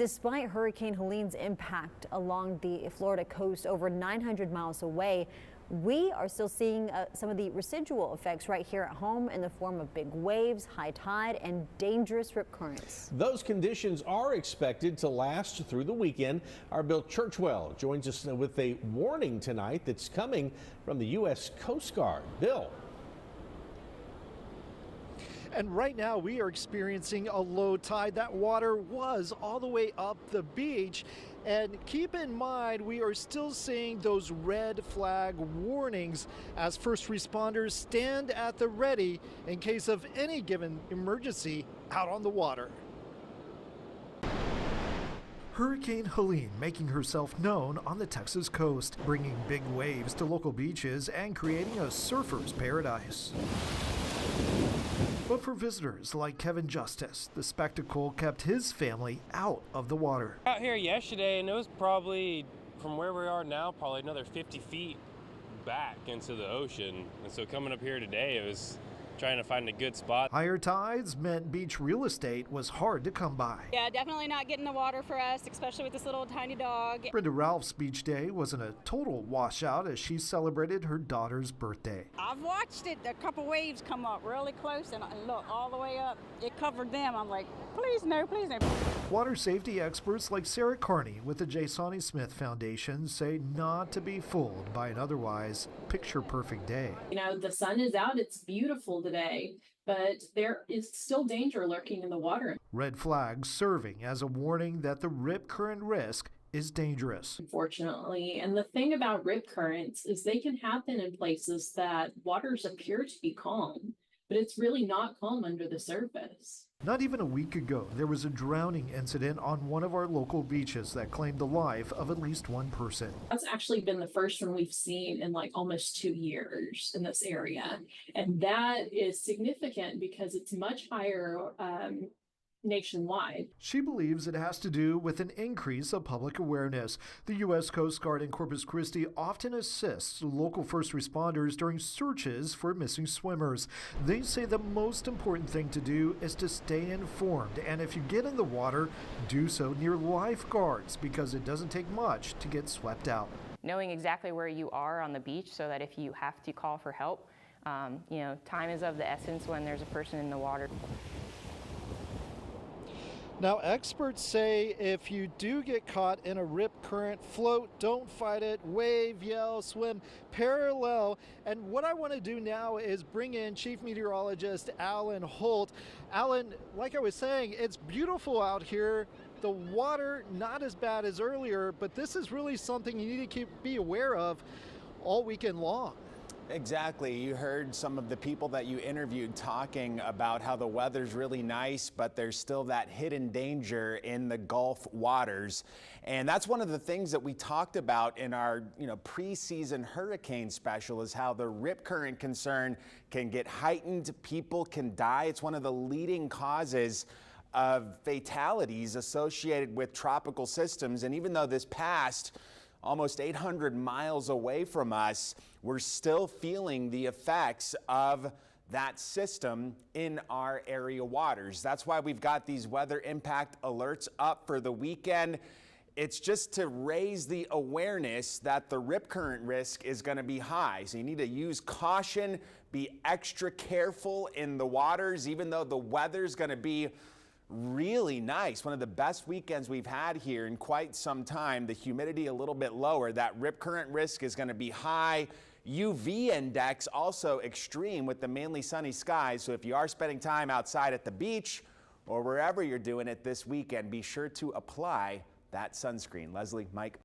Despite Hurricane Helene's impact along the Florida coast over 900 miles away, we are still seeing some of the residual effects right here at home in the form of big waves, high tide, and dangerous rip currents. Those conditions are expected to last through the weekend. Our Bill Churchwell joins us with a warning tonight that's coming from the U.S. Coast Guard. Bill. And right now we are experiencing a low tide. That water was all the way up the beach. And keep in mind, we are still seeing those red flag warnings as first responders stand at the ready in case of any given emergency out on the water. Hurricane Helene making herself known on the Texas coast, bringing big waves to local beaches and creating a surfer's paradise. But for visitors like Kevin Justice, the spectacle kept his family out of the water. Out here yesterday, and it was probably, from where we are now, probably another 50 feet back into the ocean. And so coming up here today, it was trying to find a good spot. Higher tides meant beach real estate was hard to come by. Yeah, definitely not getting the water for us, especially with this little tiny dog. Brenda Ralph's beach day wasn't a total washout as she celebrated her daughter's birthday. I've watched it, a couple waves come up really close and look all the way up. It covered them. I'm like, please no, please no. Water safety experts like Sarah Carney with the J. Sonny Smith Foundation say not to be fooled by an otherwise picture-perfect day. You know, the sun is out, it's beautiful today, but there is still danger lurking in the water. Red flags serving as a warning that the rip current risk is dangerous. Unfortunately, and the thing about rip currents is they can happen in places that waters appear to be calm, but it's really not calm under the surface. Not even a week ago, there was a drowning incident on one of our local beaches that claimed the life of at least one person. That's actually been the first one we've seen in like almost 2 years in this area. And that is significant because it's much higher nationwide. She believes it has to do with an increase of public awareness. The U.S. Coast Guard in Corpus Christi often assists local first responders during searches for missing swimmers. They say the most important thing to do is to stay informed, and if you get in the water, do so near lifeguards because it doesn't take much to get swept out. Knowing exactly where you are on the beach so that if you have to call for help, time is of the essence when there's a person in the water. Now, experts say if you do get caught in a rip current, float, don't fight it, wave, yell, swim, parallel. And what I want to do now is bring in Chief Meteorologist Alan Holt. Alan, like I was saying, it's beautiful out here. The water, not as bad as earlier, but this is really something you need to be aware of all weekend long. Exactly. You heard some of the people that you interviewed talking about how the weather's really nice, but there's still that hidden danger in the Gulf waters. And that's one of the things that we talked about in our, preseason hurricane special is how the rip current concern can get heightened. People can die. It's one of the leading causes of fatalities associated with tropical systems. And even though this passed almost 800 miles away from us, we're still feeling the effects of that system in our area waters. That's why we've got these weather impact alerts up for the weekend. It's just to raise the awareness that the rip current risk is going to be high. So you need to use caution, be extra careful in the waters, even though the weather's going to be really nice. One of the best weekends we've had here in quite some time. The humidity a little bit lower. That rip current risk is going to be high. UV index also extreme with the mainly sunny skies. So if you are spending time outside at the beach or wherever you're doing it this weekend, be sure to apply that sunscreen. Leslie, Mike.